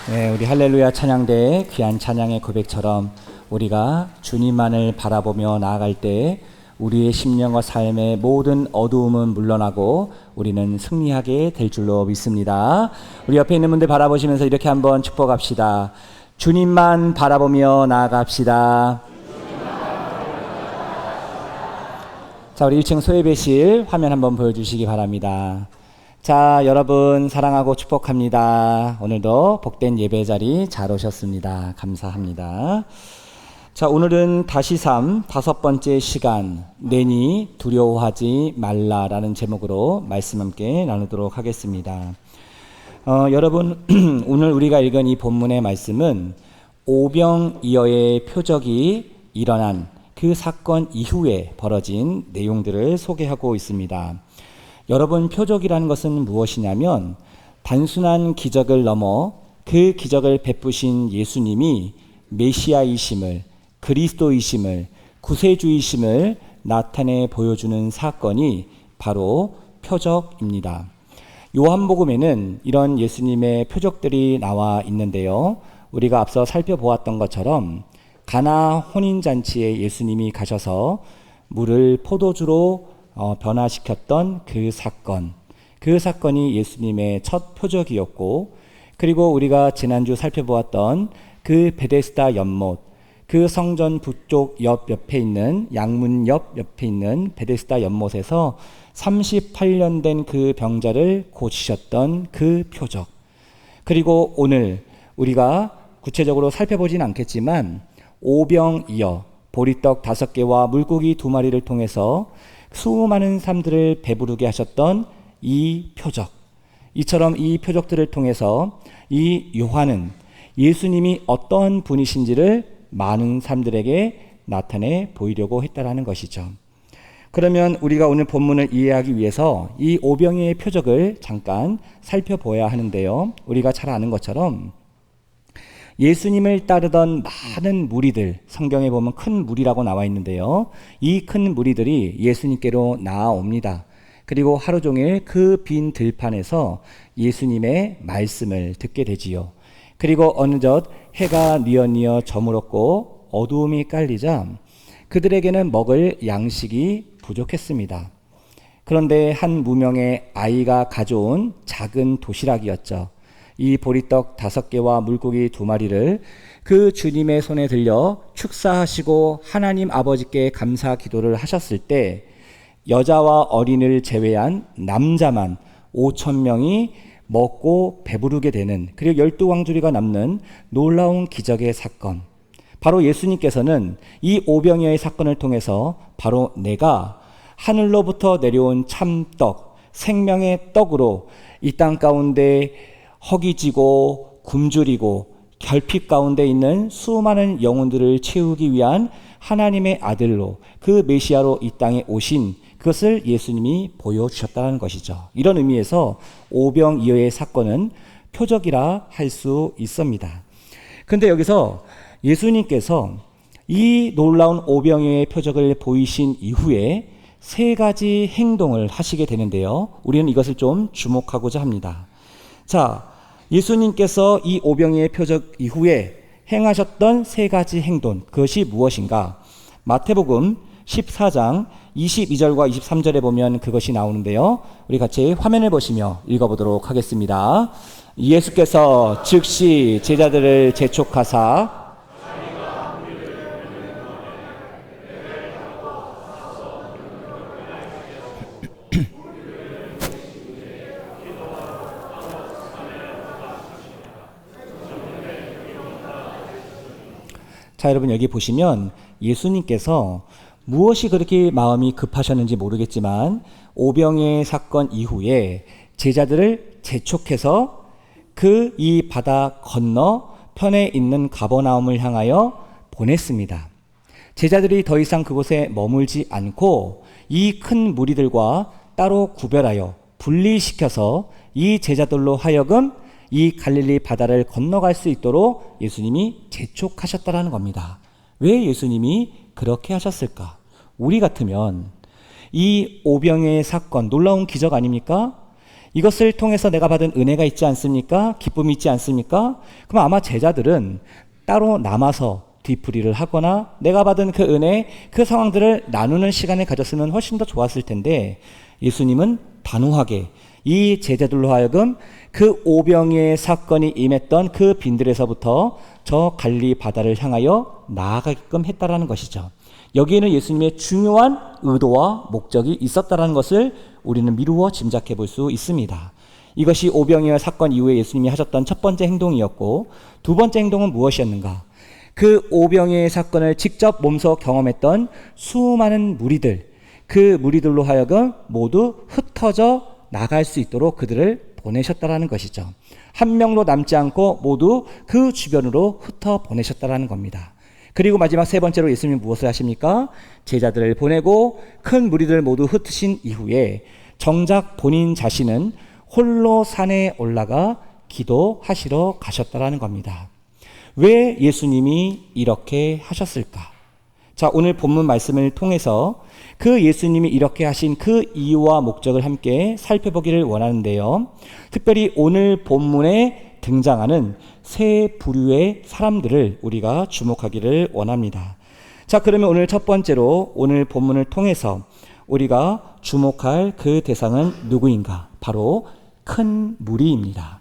네, 우리 할렐루야 찬양대의 귀한 찬양의 고백처럼 우리가 주님만을 바라보며 나아갈 때 우리의 심령과 삶의 모든 어두움은 물러나고 우리는 승리하게 될 줄로 믿습니다. 우리 옆에 있는 분들 바라보시면서 이렇게 한번 축복합시다. 주님만 바라보며 나아갑시다. 자, 우리 1층 소예배실 화면 한번 보여주시기 바랍니다. 자, 여러분 사랑하고 축복합니다. 오늘도 복된 예배 자리 잘 오셨습니다. 감사합니다. 자, 오늘은 다시삼 5번째 시간, 내니 두려워하지 말라라는 제목으로 말씀 함께 나누도록 하겠습니다. 여러분 오늘 우리가 읽은 이 본문의 말씀은 오병이어의 표적이 일어난 그 사건 이후에 벌어진 내용들을 소개하고 있습니다. 여러분, 표적이라는 것은 무엇이냐면 단순한 기적을 넘어 그 기적을 베푸신 예수님이 메시아이심을, 그리스도이심을, 구세주이심을 나타내 보여주는 사건이 바로 표적입니다. 요한복음에는 이런 예수님의 표적들이 나와 있는데요. 우리가 앞서 살펴보았던 것처럼 가나 혼인잔치에 예수님이 가셔서 물을 포도주로 변화시켰던 그 사건이 예수님의 첫 표적이었고, 그리고 우리가 지난주 살펴보았던 그 베데스다 연못, 그 성전 북쪽 옆에 있는 양문 옆에 있는 베데스다 연못에서 38년 된 그 병자를 고치셨던 그 표적, 그리고 오늘 우리가 구체적으로 살펴보진 않겠지만 오병이어 보리떡 5개와 물고기 2마리를 통해서 수많은 사람들을 배부르게 하셨던 이 표적, 이처럼 이 표적들을 통해서 이 요한은 예수님이 어떤 분이신지를 많은 사람들에게 나타내 보이려고 했다라는 것이죠. 그러면 우리가 오늘 본문을 이해하기 위해서 이 오병이어의 표적을 잠깐 살펴보아야 하는데요. 우리가 잘 아는 것처럼 예수님을 따르던 많은 무리들, 성경에 보면 큰 무리라고 나와 있는데요. 이 큰 무리들이 예수님께로 나아옵니다. 그리고 하루 종일 그 빈 들판에서 예수님의 말씀을 듣게 되지요. 그리고 어느덧 해가 뉘어 저물었고 어두움이 깔리자 그들에게는 먹을 양식이 부족했습니다. 그런데 한 무명의 아이가 가져온 작은 도시락이었죠. 이 보리떡 5개와 물고기 2마리를 그 주님의 손에 들려 축사하시고 하나님 아버지께 감사 기도를 하셨을 때 여자와 어린이를 제외한 남자만 5,000명이 먹고 배부르게 되는, 그리고 12광주리가 남는 놀라운 기적의 사건, 바로 예수님께서는 이 오병이어의 사건을 통해서 바로 내가 하늘로부터 내려온 참떡, 생명의 떡으로 이 땅 가운데 허기지고 굶주리고 결핍 가운데 있는 수많은 영혼들을 채우기 위한 하나님의 아들로, 그 메시아로 이 땅에 오신 그것을 예수님이 보여주셨다는 것이죠. 이런 의미에서 오병이어의 사건은 표적이라 할 수 있습니다. 그런데 여기서 예수님께서 이 놀라운 오병이어의 표적을 보이신 이후에 3가지 행동을 하시게 되는데요. 우리는 이것을 좀 주목하고자 합니다. 자, 예수님께서 이 오병이어의 표적 이후에 행하셨던 3가지 행동, 그것이 무엇인가? 마태복음 14장 22절과 23절에 보면 그것이 나오는데요. 우리 같이 화면을 보시며 읽어보도록 하겠습니다. 예수께서 즉시 제자들을 재촉하사 자, 여러분 여기 보시면 예수님께서 무엇이 그렇게 마음이 급하셨는지 모르겠지만 오병이어의 사건 이후에 제자들을 재촉해서 그 이 바다 건너 편에 있는 가버나움을 향하여 보냈습니다. 제자들이 더 이상 그곳에 머물지 않고 이 큰 무리들과 따로 구별하여 분리시켜서 이 제자들로 하여금 이 갈릴리 바다를 건너갈 수 있도록 예수님이 재촉하셨다라는 겁니다. 왜 예수님이 그렇게 하셨을까? 우리 같으면 이 오병이어의 사건, 놀라운 기적 아닙니까? 이것을 통해서 내가 받은 은혜가 있지 않습니까? 기쁨이 있지 않습니까? 그럼 아마 제자들은 따로 남아서 뒤풀이를 하거나 내가 받은 그 은혜, 그 상황들을 나누는 시간을 가졌으면 훨씬 더 좋았을 텐데, 예수님은 단호하게 이 제자들로 하여금 그 오병이의 사건이 임했던 그 빈들에서부터 저 갈릴리 바다를 향하여 나아가게끔 했다라는 것이죠. 여기에는 예수님의 중요한 의도와 목적이 있었다라는 것을 우리는 미루어 짐작해 볼 수 있습니다. 이것이 오병이어 사건 이후에 예수님이 하셨던 첫 번째 행동이었고, 두 번째 행동은 무엇이었는가? 그 오병이어 사건을 직접 몸소 경험했던 수많은 무리들, 그 무리들로 하여금 모두 흩어져 나갈 수 있도록 그들을 보내셨다라는 것이죠. 한 명도 남지 않고 모두 그 주변으로 흩어 보내셨다라는 겁니다. 그리고 마지막 세 번째로 예수님이 무엇을 하십니까? 제자들을 보내고 큰 무리들 모두 흩으신 이후에 정작 본인 자신은 홀로 산에 올라가 기도하시러 가셨다라는 겁니다. 왜 예수님이 이렇게 하셨을까? 자, 오늘 본문 말씀을 통해서 그 예수님이 이렇게 하신 그 이유와 목적을 함께 살펴보기를 원하는데요. 특별히 오늘 본문에 등장하는 세 부류의 사람들을 우리가 주목하기를 원합니다. 자, 그러면 오늘 첫 번째로 오늘 본문을 통해서 우리가 주목할 그 대상은 누구인가? 바로 큰 무리입니다.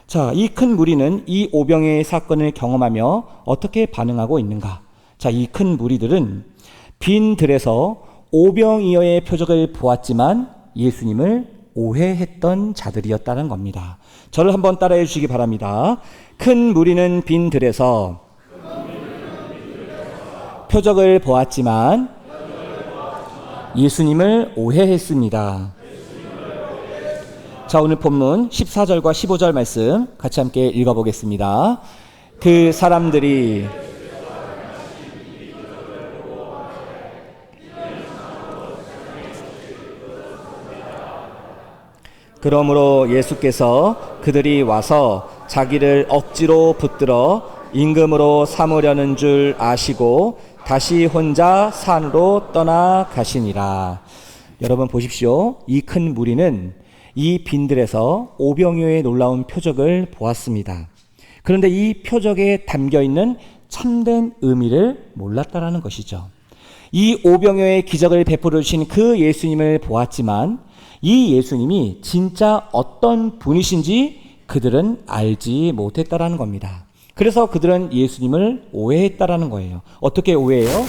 자, 이 큰 무리는 이 오병이의 사건을 경험하며 어떻게 반응하고 있는가? 자, 이 큰 무리들은 빈 들에서 오병이어의 표적을 보았지만 예수님을 오해했던 자들이었다는 겁니다. 저를 한번 따라해 주시기 바랍니다. 큰 무리는 빈 들에서 표적을 보았지만 예수님을 오해했습니다. 자, 오늘 본문 14절과 15절 말씀 같이 함께 읽어보겠습니다. 그 사람들이 그러므로 예수께서 그들이 와서 자기를 억지로 붙들어 임금으로 삼으려는 줄 아시고 다시 혼자 산으로 떠나가시니라. 여러분 보십시오. 이 큰 무리는 이 빈들에서 오병이어의 놀라운 표적을 보았습니다. 그런데 이 표적에 담겨있는 참된 의미를 몰랐다라는 것이죠. 이 오병이어의 기적을 베풀어 주신 그 예수님을 보았지만 이 예수님이 진짜 어떤 분이신지 그들은 알지 못했다라는 겁니다. 그래서 그들은 예수님을 오해했다라는 거예요. 어떻게 오해해요?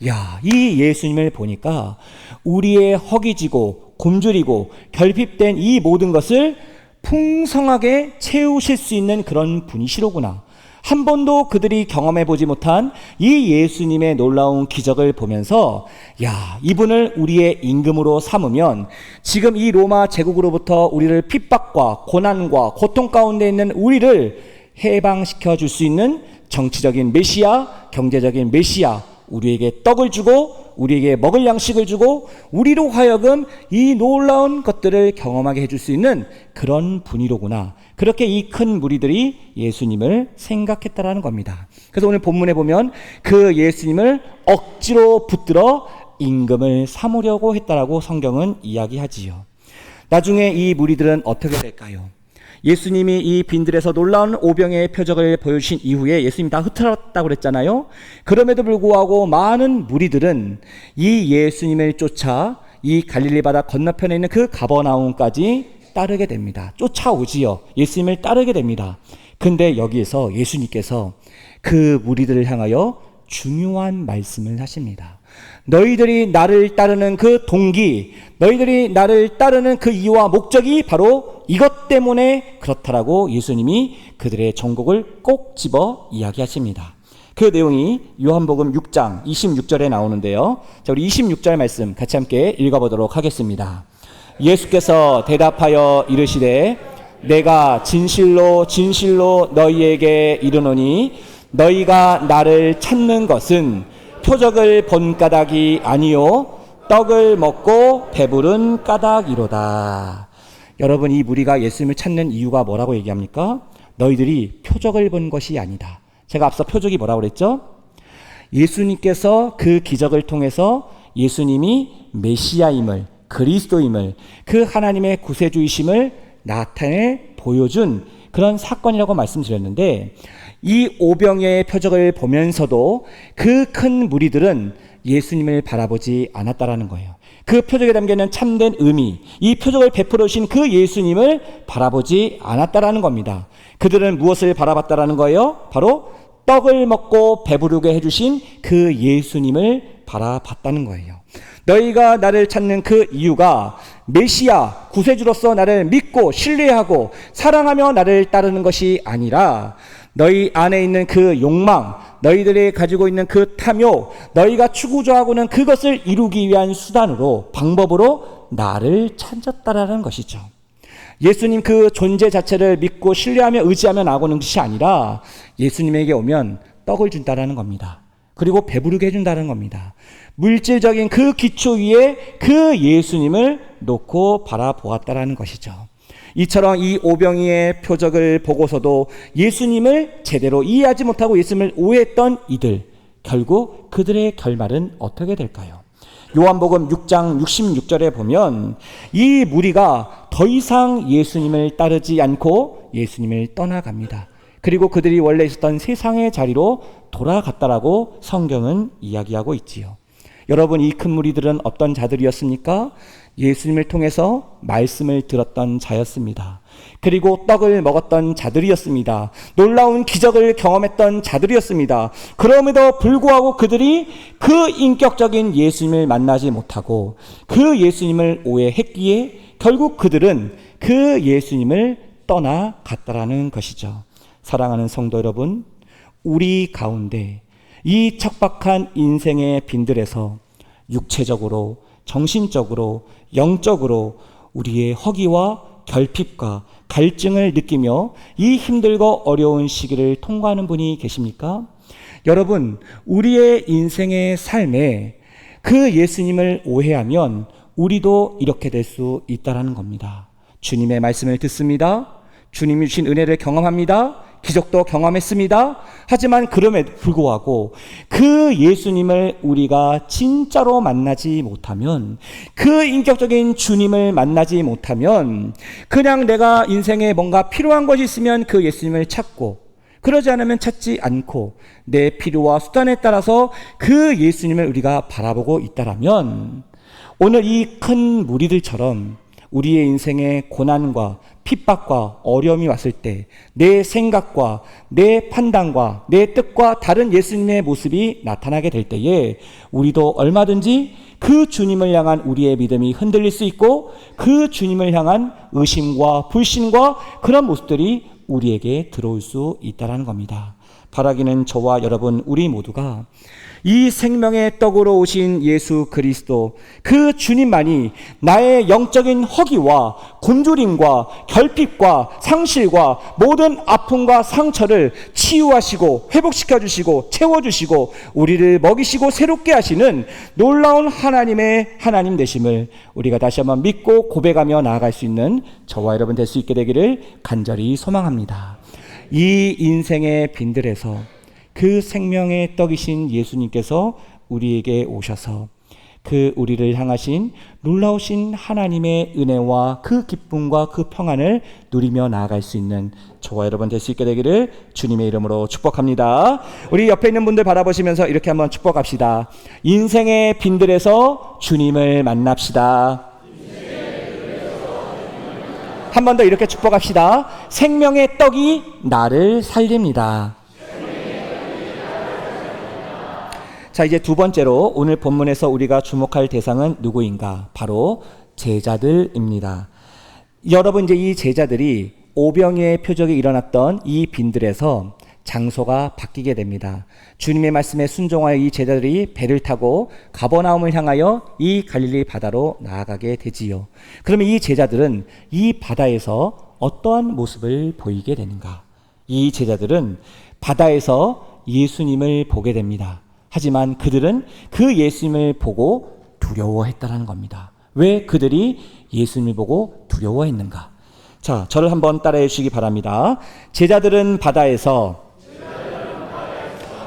야, 이 예수님을 보니까 우리의 허기지고 굶주리고 결핍된 이 모든 것을 풍성하게 채우실 수 있는 그런 분이시로구나. 한 번도 그들이 경험해보지 못한 이 예수님의 놀라운 기적을 보면서 야, 이분을 우리의 임금으로 삼으면 지금 이 로마 제국으로부터 우리를 핍박과 고난과 고통 가운데 있는 우리를 해방시켜 줄 수 있는 정치적인 메시아, 경제적인 메시아, 우리에게 떡을 주고 우리에게 먹을 양식을 주고 우리로 하여금 이 놀라운 것들을 경험하게 해줄 수 있는 그런 분이로구나. 그렇게 이 큰 무리들이 예수님을 생각했다라는 겁니다. 그래서 오늘 본문에 보면 그 예수님을 억지로 붙들어 임금을 삼으려고 했다라고 성경은 이야기하지요. 나중에 이 무리들은 어떻게 될까요? 예수님이 이 빈들에서 놀라운 오병이어의 표적을 보여주신 이후에 예수님이 다 흩어졌다고 그랬잖아요. 그럼에도 불구하고 많은 무리들은 이 예수님을 쫓아 이 갈릴리 바다 건너편에 있는 그 가버나움까지 따르게 됩니다. 쫓아오지요. 예수님을 따르게 됩니다. 근데 여기에서 예수님께서 그 무리들을 향하여 중요한 말씀을 하십니다. 너희들이 나를 따르는 그 동기, 너희들이 나를 따르는 그 이유와 목적이 바로 이것 때문에 그렇다라고 예수님이 그들의 정곡을 꼭 집어 이야기하십니다. 그 내용이 요한복음 6장 26절에 나오는데요. 자, 우리 26절 말씀 같이 함께 읽어보도록 하겠습니다. 예수께서 대답하여 이르시되 내가 진실로 진실로 너희에게 이르노니 너희가 나를 찾는 것은 표적을 본 까닭이 아니요 떡을 먹고 배부른 까닭이로다. 여러분, 이 무리가 예수님을 찾는 이유가 뭐라고 얘기합니까? 너희들이 표적을 본 것이 아니다. 제가 앞서 표적이 뭐라고 그랬죠? 예수님께서 그 기적을 통해서 예수님이 메시아임을, 그리스도임을, 그 하나님의 구세주이심을 나타내 보여준 그런 사건이라고 말씀드렸는데, 이 오병이어의 표적을 보면서도 그 큰 무리들은 예수님을 바라보지 않았다라는 거예요. 그 표적에 담겨있는 참된 의미, 이 표적을 베풀어 주신 그 예수님을 바라보지 않았다라는 겁니다. 그들은 무엇을 바라봤다라는 거예요? 바로 떡을 먹고 배부르게 해주신 그 예수님을 바라봤다는 거예요. 너희가 나를 찾는 그 이유가 메시아, 구세주로서 나를 믿고 신뢰하고 사랑하며 나를 따르는 것이 아니라 너희 안에 있는 그 욕망, 너희들이 가지고 있는 그 탐욕, 너희가 추구조하고는 그것을 이루기 위한 수단으로, 방법으로 나를 찾았다라는 것이죠. 예수님 그 존재 자체를 믿고 신뢰하며 의지하며 나아가는 것이 아니라 예수님에게 오면 떡을 준다라는 겁니다. 그리고 배부르게 해준다는 겁니다. 물질적인 그 기초 위에 그 예수님을 놓고 바라보았다라는 것이죠. 이처럼 이 오병이의 표적을 보고서도 예수님을 제대로 이해하지 못하고 예수님을 오해했던 이들, 결국 그들의 결말은 어떻게 될까요? 요한복음 6장 66절에 보면 이 무리가 더 이상 예수님을 따르지 않고 예수님을 떠나갑니다. 그리고 그들이 원래 있었던 세상의 자리로 돌아갔다라고 성경은 이야기하고 있지요. 여러분, 이 큰 무리들은 어떤 자들이었습니까? 예수님을 통해서 말씀을 들었던 자였습니다. 그리고 떡을 먹었던 자들이었습니다. 놀라운 기적을 경험했던 자들이었습니다. 그럼에도 불구하고 그들이 그 인격적인 예수님을 만나지 못하고 그 예수님을 오해했기에 결국 그들은 그 예수님을 떠나갔다라는 것이죠. 사랑하는 성도 여러분, 우리 가운데 이 척박한 인생의 빈들에서 육체적으로, 정신적으로, 영적으로 우리의 허기와 결핍과 갈증을 느끼며 이 힘들고 어려운 시기를 통과하는 분이 계십니까? 여러분, 우리의 인생의 삶에 그 예수님을 오해하면 우리도 이렇게 될 수 있다는 겁니다. 주님의 말씀을 듣습니다. 주님이 주신 은혜를 경험합니다. 기적도 경험했습니다. 하지만 그럼에도 불구하고 그 예수님을 우리가 진짜로 만나지 못하면, 그 인격적인 주님을 만나지 못하면 그냥 내가 인생에 뭔가 필요한 것이 있으면 그 예수님을 찾고, 그러지 않으면 찾지 않고 내 필요와 수단에 따라서 그 예수님을 우리가 바라보고 있다라면 오늘 이 큰 무리들처럼 우리의 인생에 고난과 핍박과 어려움이 왔을 때 내 생각과 내 판단과 내 뜻과 다른 예수님의 모습이 나타나게 될 때에 우리도 얼마든지 그 주님을 향한 우리의 믿음이 흔들릴 수 있고 그 주님을 향한 의심과 불신과 그런 모습들이 우리에게 들어올 수 있다는 겁니다. 바라기는 저와 여러분 우리 모두가 이 생명의 떡으로 오신 예수 그리스도, 그 주님만이 나의 영적인 허기와 곤두림과 결핍과 상실과 모든 아픔과 상처를 치유하시고 회복시켜 주시고 채워주시고 우리를 먹이시고 새롭게 하시는 놀라운 하나님의 하나님 되심을 우리가 다시 한번 믿고 고백하며 나아갈 수 있는 저와 여러분 될 수 있게 되기를 간절히 소망합니다. 이 인생의 빈들에서 그 생명의 떡이신 예수님께서 우리에게 오셔서 그 우리를 향하신 놀라우신 하나님의 은혜와 그 기쁨과 그 평안을 누리며 나아갈 수 있는 저와 여러분 될 수 있게 되기를 주님의 이름으로 축복합니다. 우리 옆에 있는 분들 바라보시면서 이렇게 한번 축복합시다. 인생의 빈들에서 주님을 만납시다. 한 번 더 이렇게 축복합시다. 생명의 떡이 나를 살립니다. 자, 이제 두 번째로 오늘 본문에서 우리가 주목할 대상은 누구인가? 바로 제자들입니다. 여러분, 이제 이 제자들이 오병이어의 표적이 일어났던 이 빈들에서 장소가 바뀌게 됩니다. 주님의 말씀에 순종하여 이 제자들이 배를 타고 가버나움을 향하여 이 갈릴리 바다로 나아가게 되지요. 그러면 이 제자들은 이 바다에서 어떠한 모습을 보이게 되는가? 이 제자들은 바다에서 예수님을 보게 됩니다. 하지만 그들은 그 예수님을 보고 두려워했다는 겁니다. 왜 그들이 예수님을 보고 두려워했는가? 자, 저를 한번 따라해 주시기 바랍니다. 제자들은 바다에서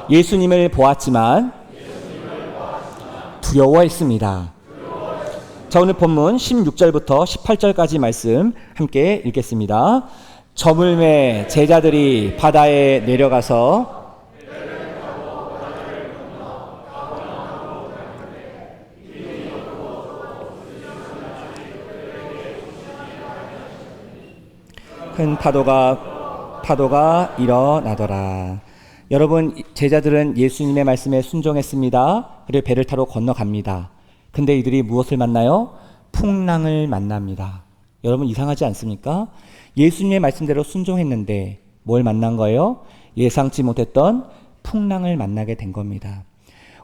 예수님을 보았지만 두려워했습니다. 자, 오늘 본문 16절부터 18절까지 말씀 함께 읽겠습니다. 저물매 제자들이 바다에 내려가서 큰 파도가 일어나더라. 여러분, 제자들은 예수님의 말씀에 순종했습니다. 그리고 배를 타러 건너갑니다. 근데 이들이 무엇을 만나요? 풍랑을 만납니다. 여러분, 이상하지 않습니까? 예수님의 말씀대로 순종했는데 뭘 만난 거예요? 예상치 못했던 풍랑을 만나게 된 겁니다.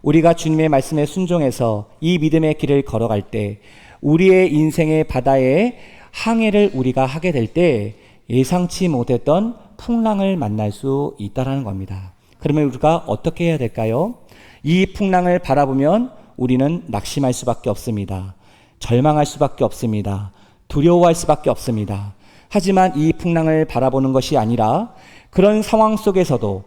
우리가 주님의 말씀에 순종해서 이 믿음의 길을 걸어갈 때, 우리의 인생의 바다에 항해를 우리가 하게 될 때 예상치 못했던 풍랑을 만날 수 있다는 겁니다. 그러면 우리가 어떻게 해야 될까요? 이 풍랑을 바라보면 우리는 낙심할 수밖에 없습니다. 절망할 수밖에 없습니다. 두려워할 수밖에 없습니다. 하지만 이 풍랑을 바라보는 것이 아니라 그런 상황 속에서도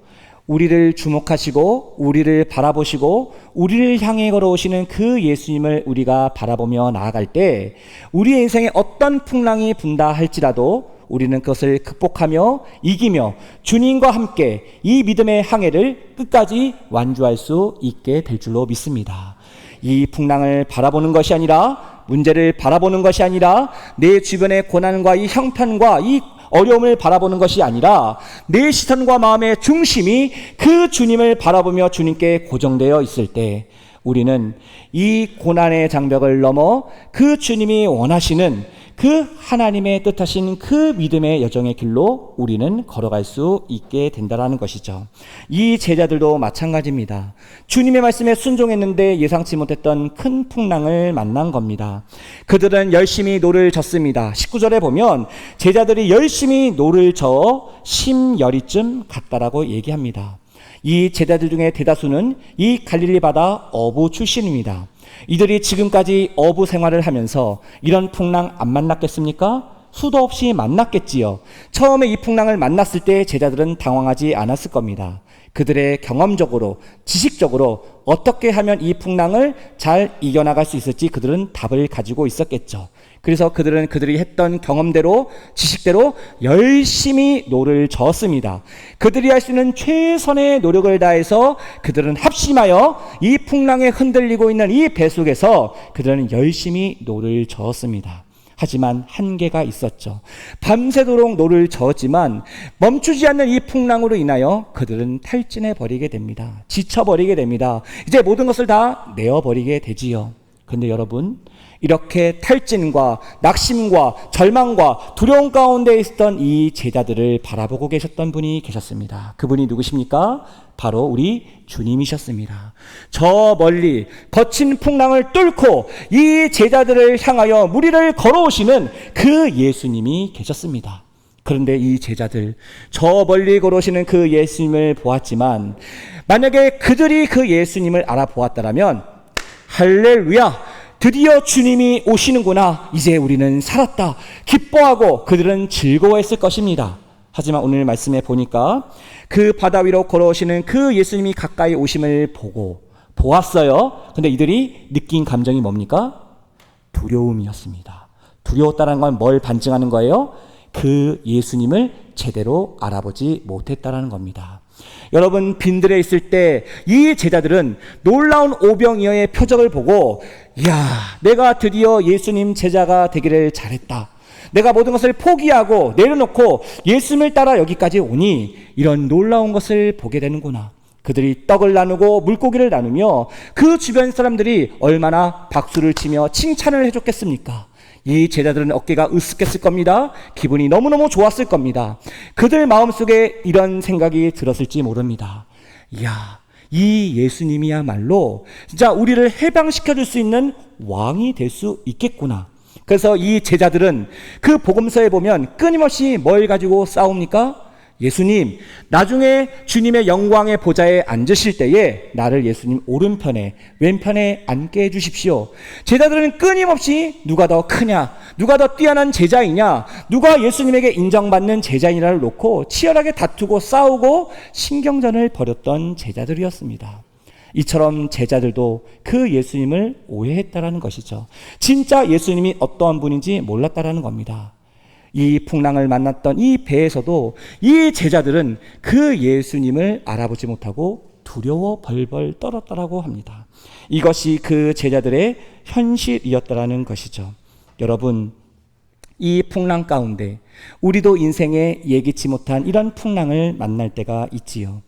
우리를 주목하시고 우리를 바라보시고 우리를 향해 걸어오시는 그 예수님을 우리가 바라보며 나아갈 때 우리의 인생에 어떤 풍랑이 분다 할지라도 우리는 그것을 극복하며 이기며 주님과 함께 이 믿음의 항해를 끝까지 완주할 수 있게 될 줄로 믿습니다. 이 풍랑을 바라보는 것이 아니라, 문제를 바라보는 것이 아니라, 내 주변의 고난과 이 형편과 이 어려움을 바라보는 것이 아니라 내 시선과 마음의 중심이 그 주님을 바라보며 주님께 고정되어 있을 때 우리는 이 고난의 장벽을 넘어 그 주님이 원하시는 그 하나님의 뜻하신 그 믿음의 여정의 길로 우리는 걸어갈 수 있게 된다는 것이죠. 이 제자들도 마찬가지입니다. 주님의 말씀에 순종했는데 예상치 못했던 큰 풍랑을 만난 겁니다. 그들은 열심히 노를 졌습니다. 19절에 보면 제자들이 열심히 노를 저어 심여리쯤 갔다라고 얘기합니다. 이 제자들 중에 대다수는 이 갈릴리 바다 어부 출신입니다. 이들이 지금까지 어부 생활을 하면서 이런 풍랑 안 만났겠습니까? 수도 없이 만났겠지요. 처음에 이 풍랑을 만났을 때 제자들은 당황하지 않았을 겁니다. 그들의 경험적으로, 지식적으로 어떻게 하면 이 풍랑을 잘 이겨나갈 수 있을지 그들은 답을 가지고 있었겠죠. 그래서 그들은 그들이 했던 경험대로, 지식대로 열심히 노를 저었습니다. 그들이 할 수 있는 최선의 노력을 다해서 그들은 합심하여 이 풍랑에 흔들리고 있는 이 배 속에서 그들은 열심히 노를 저었습니다. 하지만 한계가 있었죠. 밤새도록 노를 저었지만 멈추지 않는 이 풍랑으로 인하여 그들은 탈진해 버리게 됩니다. 지쳐버리게 됩니다. 이제 모든 것을 다 내어버리게 되지요. 그런데 여러분, 이렇게 탈진과 낙심과 절망과 두려움 가운데 있었던 이 제자들을 바라보고 계셨던 분이 계셨습니다. 그분이 누구십니까? 바로 우리 주님이셨습니다. 저 멀리 거친 풍랑을 뚫고 이 제자들을 향하여 무리를 걸어오시는 그 예수님이 계셨습니다. 그런데 이 제자들, 저 멀리 걸어오시는 그 예수님을 보았지만 만약에 그들이 그 예수님을 알아보았다면 할렐루야! 드디어 주님이 오시는구나. 이제 우리는 살았다. 기뻐하고 그들은 즐거워했을 것입니다. 하지만 오늘 말씀에 보니까 그 바다 위로 걸어오시는 그 예수님이 가까이 오심을 보았어요. 근데 이들이 느낀 감정이 뭡니까? 두려움이었습니다. 두려웠다는 건 뭘 반증하는 거예요? 그 예수님을 제대로 알아보지 못했다는 겁니다. 여러분, 빈들에 있을 때 이 제자들은 놀라운 오병이어의 표적을 보고, 이야, 내가 드디어 예수님 제자가 되기를 잘했다. 내가 모든 것을 포기하고 내려놓고 예수님을 따라 여기까지 오니 이런 놀라운 것을 보게 되는구나. 그들이 떡을 나누고 물고기를 나누며 그 주변 사람들이 얼마나 박수를 치며 칭찬을 해줬겠습니까? 이 제자들은 어깨가 으쓱했을 겁니다. 기분이 너무너무 좋았을 겁니다. 그들 마음속에 이런 생각이 들었을지 모릅니다. 이야, 이 예수님이야말로 진짜 우리를 해방시켜줄 수 있는 왕이 될 수 있겠구나. 그래서 이 제자들은 그 복음서에 보면 끊임없이 뭘 가지고 싸웁니까? 예수님, 나중에 주님의 영광의 보좌에 앉으실 때에 나를 예수님 오른편에 왼편에 앉게 해주십시오. 제자들은 끊임없이 누가 더 크냐, 누가 더 뛰어난 제자이냐, 누가 예수님에게 인정받는 제자이냐를 놓고 치열하게 다투고 싸우고 신경전을 벌였던 제자들이었습니다. 이처럼 제자들도 그 예수님을 오해했다라는 것이죠. 진짜 예수님이 어떠한 분인지 몰랐다라는 겁니다. 이 풍랑을 만났던 이 배에서도 이 제자들은 그 예수님을 알아보지 못하고 두려워 벌벌 떨었다라고 합니다. 이것이 그 제자들의 현실이었다라는 것이죠. 여러분, 이 풍랑 가운데 우리도 인생에 예기치 못한 이런 풍랑을 만날 때가 있지요.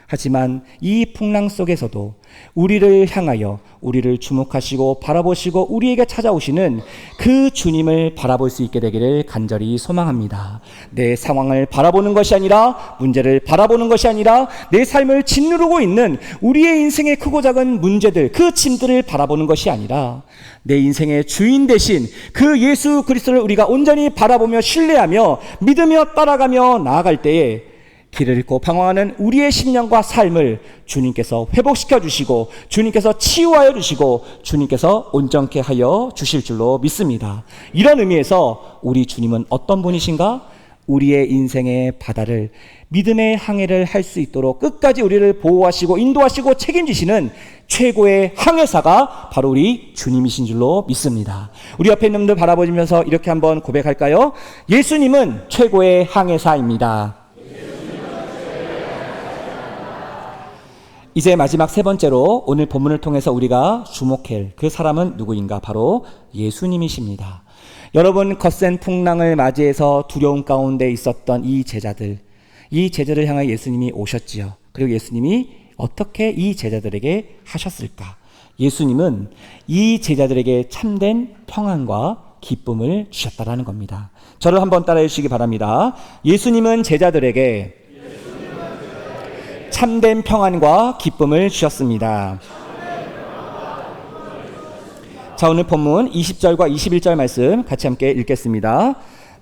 하지만 이 풍랑 속에서도 우리를 향하여 우리를 주목하시고 바라보시고 우리에게 찾아오시는 그 주님을 바라볼 수 있게 되기를 간절히 소망합니다. 내 상황을 바라보는 것이 아니라, 문제를 바라보는 것이 아니라, 내 삶을 짓누르고 있는 우리의 인생의 크고 작은 문제들, 그 짐들을 바라보는 것이 아니라 내 인생의 주인 되신 그 예수 그리스도를 우리가 온전히 바라보며 신뢰하며 믿으며 따라가며 나아갈 때에 길을 잃고 방황하는 우리의 심령과 삶을 주님께서 회복시켜 주시고, 주님께서 치유하여 주시고, 주님께서 온전케 하여 주실 줄로 믿습니다. 이런 의미에서 우리 주님은 어떤 분이신가? 우리의 인생의 바다를 믿음의 항해를 할 수 있도록 끝까지 우리를 보호하시고 인도하시고 책임지시는 최고의 항해사가 바로 우리 주님이신 줄로 믿습니다. 우리 옆에 있는 분들 바라보면서 이렇게 한번 고백할까요? 예수님은 최고의 항해사입니다. 이제 마지막 세 번째로 오늘 본문을 통해서 우리가 주목할 그 사람은 누구인가? 바로 예수님이십니다. 여러분, 거센 풍랑을 맞이해서 두려움 가운데 있었던 이 제자들을 향해 예수님이 오셨지요. 그리고 예수님이 어떻게 이 제자들에게 하셨을까? 예수님은 이 제자들에게 참된 평안과 기쁨을 주셨다라는 겁니다. 저를 한번 따라해 주시기 바랍니다. 예수님은 제자들에게 참된 평안과 기쁨을 주셨습니다. 자, 오늘 본문 20절과 21절 말씀 같이 함께 읽겠습니다.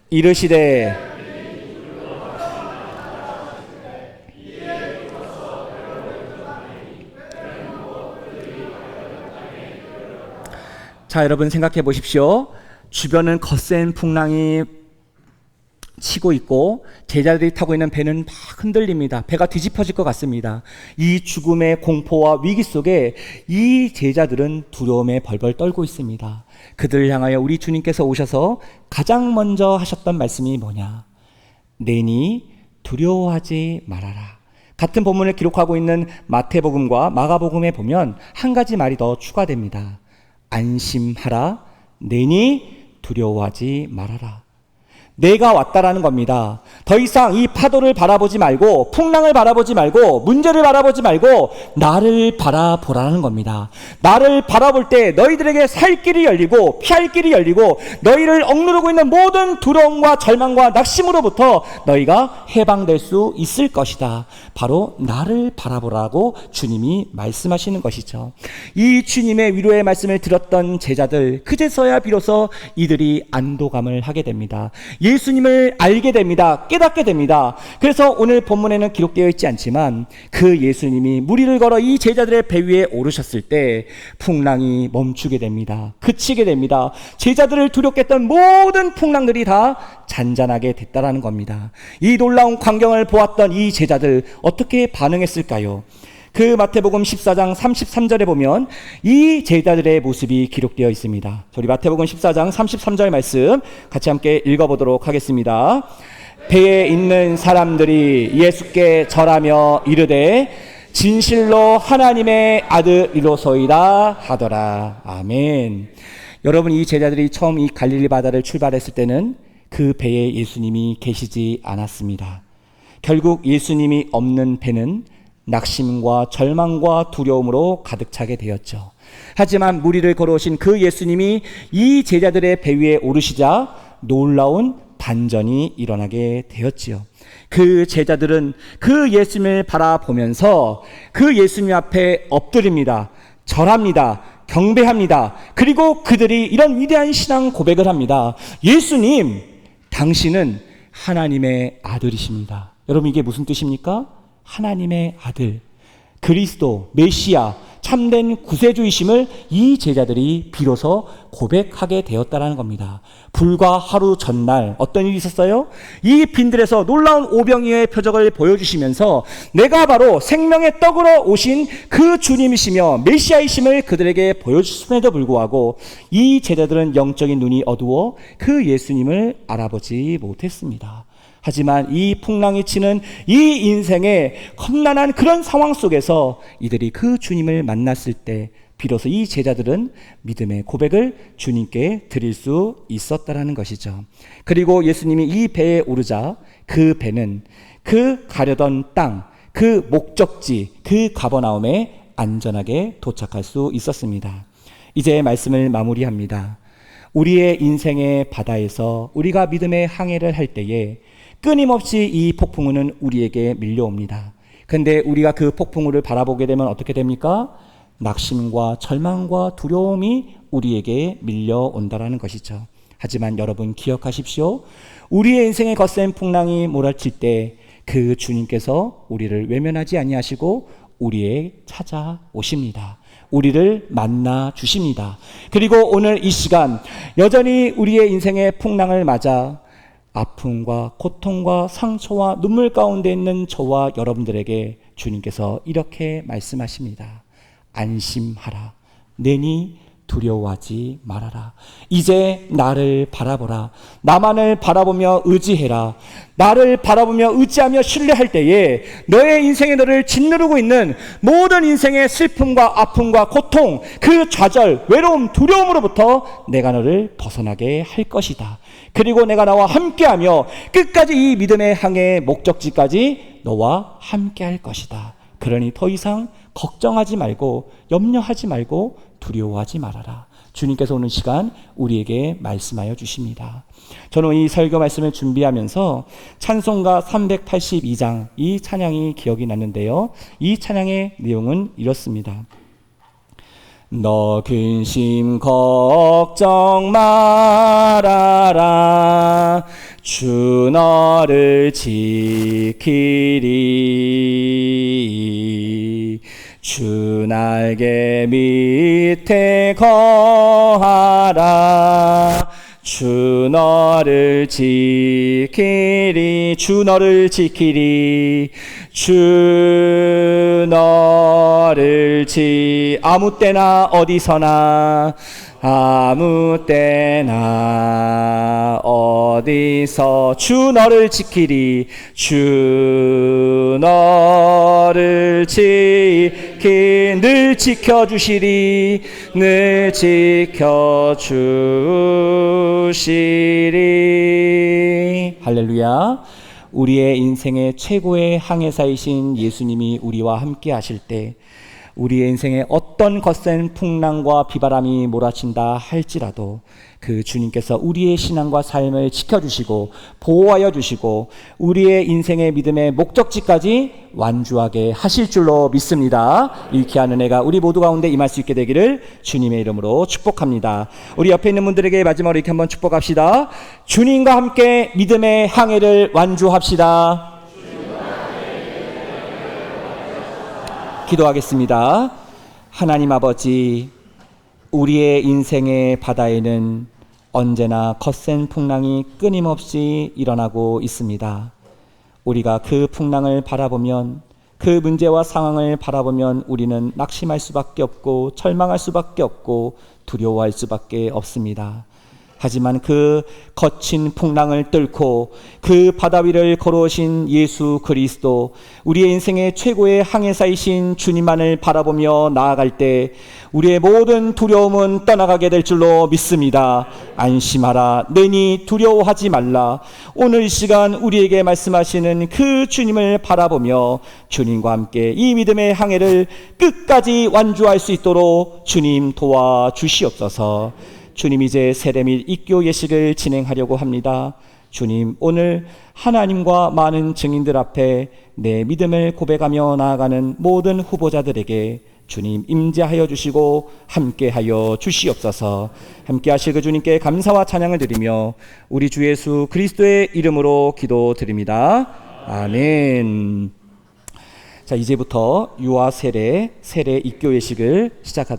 이르시되 자, 여러분 생각해 보십시오. 주변은 거센 풍랑이 치고 있고 제자들이 타고 있는 배는 막 흔들립니다. 배가 뒤집어질 것 같습니다. 이 죽음의 공포와 위기 속에 이 제자들은 두려움에 벌벌 떨고 있습니다. 그들을 향하여 우리 주님께서 오셔서 가장 먼저 하셨던 말씀이 뭐냐? 내니 두려워하지 말아라. 같은 본문을 기록하고 있는 마태복음과 마가복음에 보면 한 가지 말이 더 추가됩니다. 안심하라. 내니 두려워하지 말아라. 내가 왔다라는 겁니다. 더 이상 이 파도를 바라보지 말고, 풍랑을 바라보지 말고, 문제를 바라보지 말고 나를 바라보라는 겁니다. 나를 바라볼 때 너희들에게 살 길이 열리고 피할 길이 열리고 너희를 억누르고 있는 모든 두려움과 절망과 낙심으로부터 너희가 해방될 수 있을 것이다. 바로 나를 바라보라고 주님이 말씀하시는 것이죠. 이 주님의 위로의 말씀을 들었던 제자들, 그제서야 비로소 이들이 안도감을 하게 됩니다. 예수님을 알게 됩니다. 깨닫게 됩니다. 그래서 오늘 본문에는 기록되어 있지 않지만 그 예수님이 무리를 걸어 이 제자들의 배 위에 오르셨을 때 풍랑이 멈추게 됩니다. 그치게 됩니다. 제자들을 두렵게 했던 모든 풍랑들이 다 잔잔하게 됐다라는 겁니다. 이 놀라운 광경을 보았던 이 제자들 어떻게 반응했을까요? 그 마태복음 14장 33절에 보면 이 제자들의 모습이 기록되어 있습니다. 저희 마태복음 14장 33절 말씀 같이 함께 읽어보도록 하겠습니다. 배에 있는 사람들이 예수께 절하며 이르되 진실로 하나님의 아들이로소이다 하더라. 아멘. 여러분, 이 제자들이 처음 이 갈릴리 바다를 출발했을 때는 그 배에 예수님이 계시지 않았습니다. 결국 예수님이 없는 배는 낙심과 절망과 두려움으로 가득 차게 되었죠. 하지만 무리를 걸어오신 그 예수님이 이 제자들의 배 위에 오르시자 놀라운 반전이 일어나게 되었지요. 그 제자들은 그 예수님을 바라보면서 그 예수님 앞에 엎드립니다. 절합니다. 경배합니다. 그리고 그들이 이런 위대한 신앙 고백을 합니다. 예수님, 당신은 하나님의 아들이십니다. 여러분, 이게 무슨 뜻입니까? 하나님의 아들, 그리스도, 메시아, 참된 구세주이심을 이 제자들이 비로소 고백하게 되었다라는 겁니다. 불과 하루 전날 어떤 일이 있었어요? 이 빈들에서 놀라운 오병이어의 표적을 보여주시면서 내가 바로 생명의 떡으로 오신 그 주님이시며 메시아이심을 그들에게 보여주심에도 불구하고 이 제자들은 영적인 눈이 어두워 그 예수님을 알아보지 못했습니다. 하지만 이 풍랑이 치는 이 인생의 험난한 그런 상황 속에서 이들이 그 주님을 만났을 때 비로소 이 제자들은 믿음의 고백을 주님께 드릴 수 있었다라는 것이죠. 그리고 예수님이 이 배에 오르자 그 배는 그 가려던 땅, 그 목적지, 그 가버나움에 안전하게 도착할 수 있었습니다. 이제 말씀을 마무리합니다. 우리의 인생의 바다에서 우리가 믿음의 항해를 할 때에 끊임없이 이 폭풍우는 우리에게 밀려옵니다. 근데 우리가 그 폭풍우를 바라보게 되면 어떻게 됩니까? 낙심과 절망과 두려움이 우리에게 밀려온다라는 것이죠. 하지만 여러분 기억하십시오. 우리의 인생의 거센 풍랑이 몰아칠 때 그 주님께서 우리를 외면하지 아니하시고 우리에 찾아오십니다. 우리를 만나 주십니다. 그리고 오늘 이 시간 여전히 우리의 인생의 풍랑을 맞아 아픔과 고통과 상처와 눈물 가운데 있는 저와 여러분들에게 주님께서 이렇게 말씀하십니다. 안심하라. 내니 두려워하지 말아라. 이제 나를 바라보라. 나만을 바라보며 의지해라. 나를 바라보며 의지하며 신뢰할 때에 너의 인생에 너를 짓누르고 있는 모든 인생의 슬픔과 아픔과 고통, 그 좌절, 외로움, 두려움으로부터 내가 너를 벗어나게 할 것이다. 그리고 내가 나와 함께하며 끝까지 이 믿음의 항해의 목적지까지 너와 함께할 것이다. 그러니 더 이상 걱정하지 말고 염려하지 말고 두려워하지 말아라. 주님께서 오는 시간 우리에게 말씀하여 주십니다. 저는 이 설교 말씀을 준비하면서 찬송가 382장 이 찬양이 기억이 났는데요. 이 찬양의 내용은 이렇습니다. 너 근심 걱정 말아라. 주 너를 지키리. 주 날개 밑에 거하라. 주 너를 지키리. 주 너를 지키리. 주 너를 아무 때나 어디서나 아무 때나 어디서 주 너를 지키리. 주 너를 늘 지켜주시리. 늘 지켜주시리. 할렐루야. 우리의 인생의 최고의 항해사이신 예수님이 우리와 함께 하실 때 우리의 인생에 어떤 거센 풍랑과 비바람이 몰아친다 할지라도 그 주님께서 우리의 신앙과 삶을 지켜주시고 보호하여 주시고 우리의 인생의 믿음의 목적지까지 완주하게 하실 줄로 믿습니다. 이 귀한 은혜가 우리 모두 가운데 임할 수 있게 되기를 주님의 이름으로 축복합니다. 우리 옆에 있는 분들에게 마지막으로 이렇게 한번 축복합시다. 주님과 함께 믿음의 항해를 완주합시다. 기도하겠습니다. 하나님 아버지, 우리의 인생의 바다에는 언제나 거센 풍랑이 끊임없이 일어나고 있습니다. 우리가 그 풍랑을 바라보면, 그 문제와 상황을 바라보면 우리는 낙심할 수밖에 없고 절망할 수밖에 없고 두려워할 수밖에 없습니다. 하지만 그 거친 풍랑을 뚫고 그 바다 위를 걸어오신 예수 그리스도, 우리의 인생의 최고의 항해사이신 주님만을 바라보며 나아갈 때 우리의 모든 두려움은 떠나가게 될 줄로 믿습니다. 안심하라. 내니 두려워하지 말라. 오늘 이 시간 우리에게 말씀하시는 그 주님을 바라보며 주님과 함께 이 믿음의 항해를 끝까지 완주할 수 있도록 주님 도와주시옵소서. 주님, 이제 세례 및 입교 예식을 진행하려고 합니다. 주님, 오늘 하나님과 많은 증인들 앞에 내 믿음을 고백하며 나아가는 모든 후보자들에게 주님 임재하여 주시고 함께하여 주시옵소서. 함께하실 그 주님께 감사와 찬양을 드리며 우리 주 예수 그리스도의 이름으로 기도드립니다. 아멘. 자, 이제부터 유아 세례 입교 예식을 시작하도록